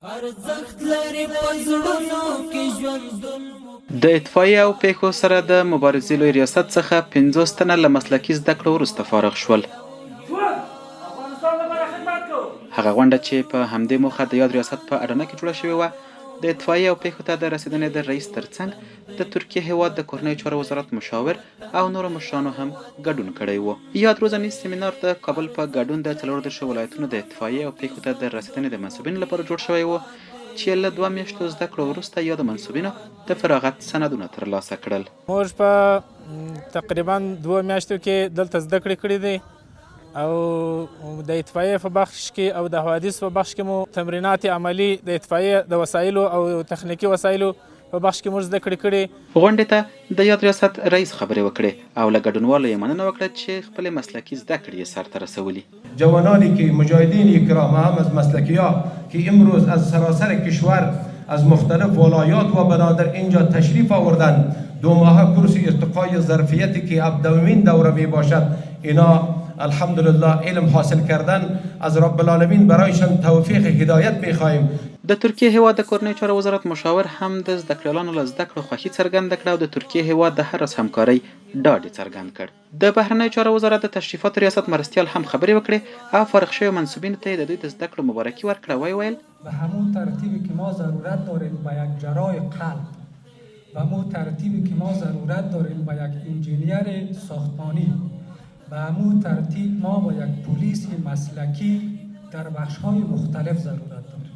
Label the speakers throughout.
Speaker 1: د اطفائیې او پیښو سره د مبارزې لوی ریاست څخه 50 تنه له مسلکي زده کړو وروسته فارغ شول. هغه غونډه چې په همدې موخه د یاد ریاست په اډانه کې جوړه شوې وه، د اطفائیې او پیښو ته د رسیدنې د رئیس ترڅنګ د ترکیې هیواد د کورنیو چارو وزارت مشاور او نورو مشرانو هم ګډون کړی و. یاد روزنیز سیمینار د کابل په ګډون د 14 ولایتونو د اطفائیې او پیښو ته د رسیدنې د منصوبینو لپاره جوړ شوی و، چې له 2 میاشتو زده کړو وروسته یا د منصوبینو د فراغت سندونه ترلاسه کړل.
Speaker 2: موږ په تقریبا 2 میاشتو کې دلته زده کړې کړې دي او د اطفائیې په بخش کې او د حوادث په بخش کې مو تمرینات عملی د اطفائیې د وسایلو او تخنیکي وسایلو په بخش کې موږ زده کړې کړې.
Speaker 1: غونډې ته د یاد ریاست رئیس خبرې وکړې او له ګډونوالو یې مننه وکړه چې خپلې مسلکي زده کړې یې سرته رسولي.
Speaker 3: جوانانی که مجاهدین کرام هم از مسلکی‌ها که امروز از سراسر کشور از مختلف ولایات و بنادر اینجا تشریف آوردن، 2 ماه کورس ارتقای ظرفیتی که دومین دوره می باشد، اینا الحمدلله علم حاصل کردن از رب العالمین برایشان توفیق هدایت می‌خواهیم.
Speaker 1: د ترکیې هیواد د کورنیو چارو وزارت مشاور هم د زده کړیالانو له زده کړو خوښي څرګنده کړه او د ترکیې هیواد د هر راز همکارۍ ډاډ یې څرګند کړ. د بهرنیو چارو وزارت د تشریفاتو ریاست مرستیال هم خبرې وکړې او فارغ شویو منصوبینو ته یې د دوی د زده کړو مبارکي ورکړه. ویل
Speaker 4: به همون ترتیبی که ما ضرورت داریم به یک جراح قلب، به همون ترتیبی که ما ضرورت داریم به یک انجینیر ساختمانی، به همون ترتیب ما با یک پلیس مسلکی در بخش‌های مختلف ضرورت داریم.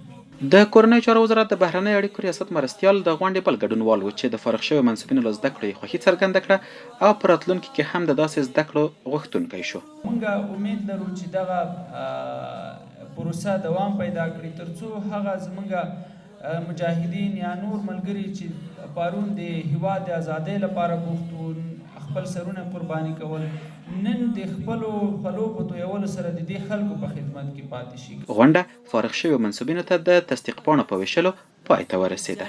Speaker 1: د کورنیو چارو وزارت د بهرنیو اړیکو ریاست مرستیال د غونډې بل ګډونوال و چې د فارغ شویو منصوبینو له زده کړو یې خوښي څرګنده کړه او په راتلونکي کې هم د داسې زده کړو غوښتونکی شو.
Speaker 5: موږ امید لرو چې دغه پروسه دوام پیدا کړي ترڅو هغه زموږ مجاهدین یا نور ملګري چې پرون د هیواد د ازادۍ لپاره بوخت وو، خپل سرونه قرباني کول، نن د خپلو خلو په تویولو سره د دې خلکو په خدمت کې پاتې شي.
Speaker 1: غونډه فارغ شویو منصوبینو ته د تصدیق پاڼو په ویشلو پای ته ورسېده.